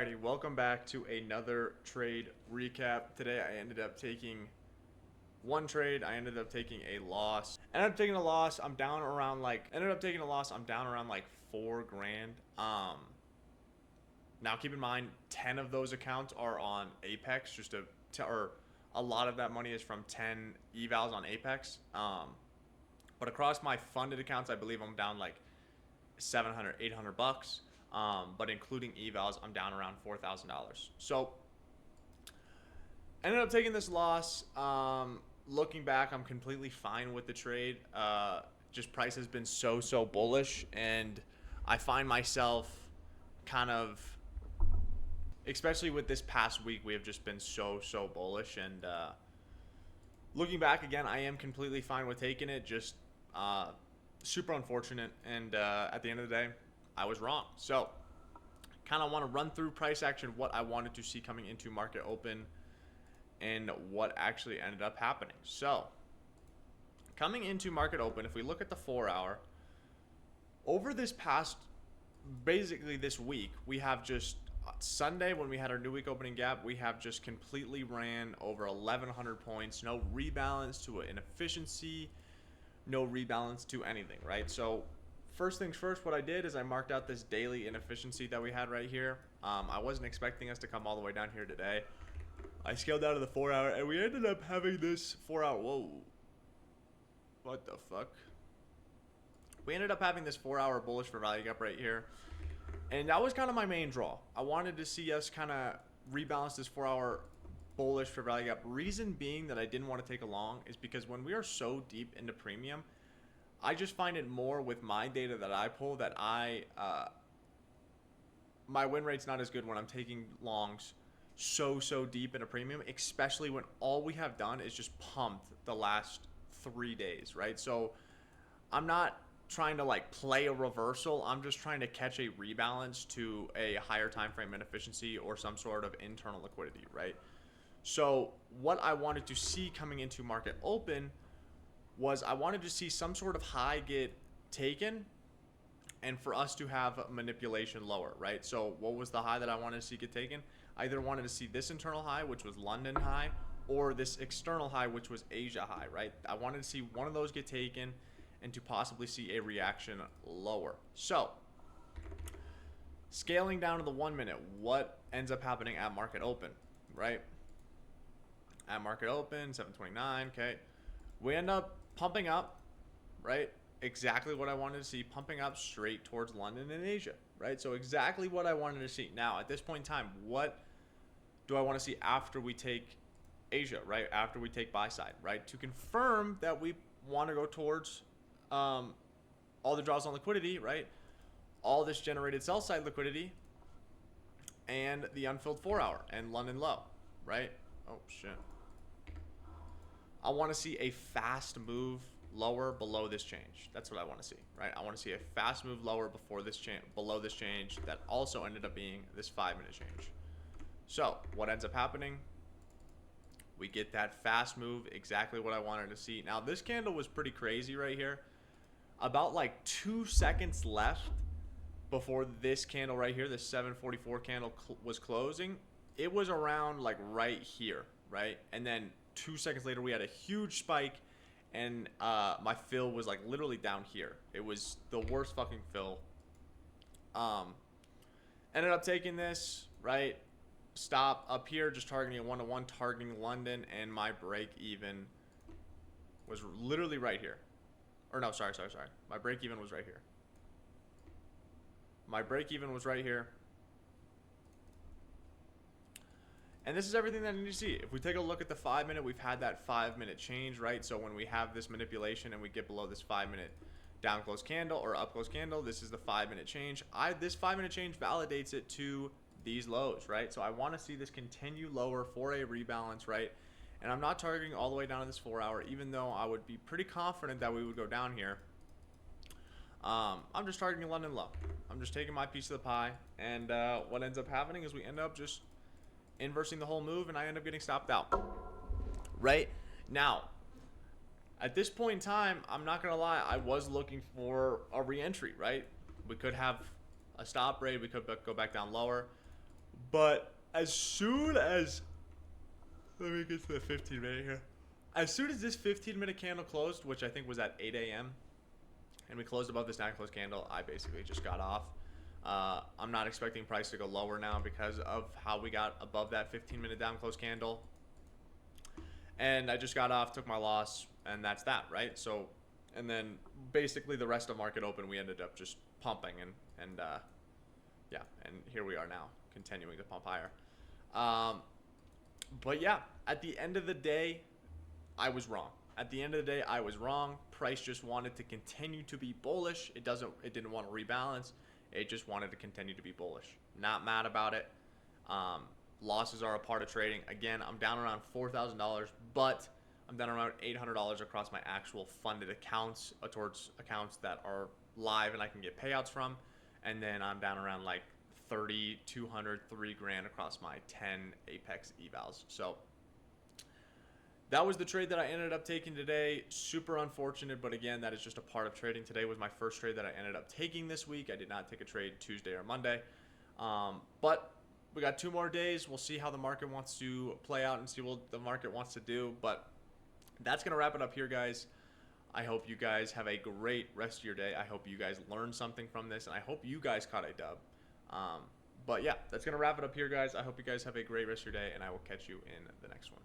Alrighty, welcome back to another trade recap. Today I ended up taking one trade. I ended up taking a loss. Ended up taking a loss. I'm down around like 4 grand. Now keep in mind 10 of those accounts are on Apex, or a lot of that money is from 10 evals on Apex. But across my funded accounts, I believe I'm down like 700, 800 bucks. But including evals, I'm down around $4,000. So ended up taking this loss. Looking back, I'm completely fine with the trade. Just price has been so bullish, and I find myself kind of, especially with this past week, we have just been so bullish. And looking back again, I am completely fine with taking it. Just super unfortunate, and at the end of the day, I was wrong. So kind of want to run through price action, what I wanted to see coming into market open, and what actually ended up happening. So coming into market open, if we look at the 4-hour, over this past, basically this week, we have just Sunday when we had our new week opening gap, we have just completely ran over 1,100 points, no rebalance to an efficiency, no rebalance to anything, right? So first things first, what I did is I marked out this daily inefficiency that we had right here. I wasn't expecting us to come all the way down here today. I scaled down to the 4-hour, and we ended up having this 4-hour. Whoa. What the fuck? We ended up having this 4-hour bullish for value gap right here. And that was kind of my main draw. I wanted to see us kind of rebalance this 4-hour bullish for value gap. Reason being that I didn't want to take a long is because when we are so deep into premium, I just find it more with my data that I pull that my win rate's not as good when I'm taking longs so deep in a premium, especially when all we have done is just pumped the last 3 days, right? So I'm not trying to like play a reversal. I'm just trying to catch a rebalance to a higher time frame inefficiency or some sort of internal liquidity, right? So what I wanted to see coming into market open was I wanted to see some sort of high get taken and for us to have manipulation lower, right? So what was the high that I wanted to see get taken? I either wanted to see this internal high, which was London high, or this external high, which was Asia high, right? I wanted to see one of those get taken and to possibly see a reaction lower. So scaling down to the 1 minute, what ends up happening at market open, right? At market open, 729, okay. We end up pumping up, right? Exactly what I wanted to see, pumping up straight towards London and Asia, right? So exactly what I wanted to see. Now, at this point in time, what do I want to see after we take Asia, right? After we take buy side, right? To confirm that we want to go towards all the draws on liquidity, right? All this generated sell side liquidity and the unfilled 4-hour and London low, right? Oh, shit. I want to see a fast move lower below this change. That's what I want to see, right? I want to see a fast move lower below this change that also ended up being this 5-minute change. So what ends up happening? We get that fast move, exactly what I wanted to see. Now this candle was pretty crazy right here. About like 2 seconds left before this candle right here, this 744 candle was closing. It was around like right here, right? And then 2 seconds later, we had a huge spike, and my fill was like literally down here. It was the worst fucking fill. Ended up taking this, right? Stop up here, just targeting a 1-to-1, targeting London, and my break even was literally right here. Or no, sorry. My break even was right here. My break even was right here. And this is everything that I need to see. If we take a look at the 5-minute, we've had that 5-minute change, right? So when we have this manipulation and we get below this 5-minute down close candle or up close candle, this is the 5-minute change. This 5-minute change validates it to these lows, right? So I want to see this continue lower for a rebalance, right? And I'm not targeting all the way down to this 4-hour, even though I would be pretty confident that we would go down here. I'm just targeting London low. I'm just taking my piece of the pie. And what ends up happening is we end up just inversing the whole move, and I end up getting stopped out. Right? Now, at this point in time, I'm not going to lie, I was looking for a re-entry, right? We could have a stop rate. We could go back down lower. But as soon as, let me get to the 15-minute here. As soon as this 15-minute candle closed, which I think was at 8 a.m., and we closed above this down close candle, I basically just got off. I'm not expecting price to go lower now because of how we got above that 15-minute down close candle. And I just got off, took my loss, and that's that, right? So, and then basically the rest of market open, we ended up just pumping, and yeah, and here we are now, continuing to pump higher. But yeah, at the end of the day, I was wrong. At the end of the day, I was wrong. Price just wanted to continue to be bullish. It didn't want to rebalance. It just wanted to continue to be bullish. Not mad about it. Losses are a part of trading. Again, I'm down around $4,000, but I'm down around $800 across my actual funded accounts, towards accounts that are live and I can get payouts from. And then I'm down around like 30, 200, 3 grand across my 10 Apex evals. So that was the trade that I ended up taking today. Super unfortunate, but again, that is just a part of trading. Today was my first trade that I ended up taking this week. I did not take a trade Tuesday or Monday. But we got 2 more days. We'll see how the market wants to play out and see what the market wants to do. But that's going to wrap it up here, guys. I hope you guys have a great rest of your day. I hope you guys learned something from this, and I hope you guys caught a dub. But yeah, that's going to wrap it up here, guys. I hope you guys have a great rest of your day, and I will catch you in the next one.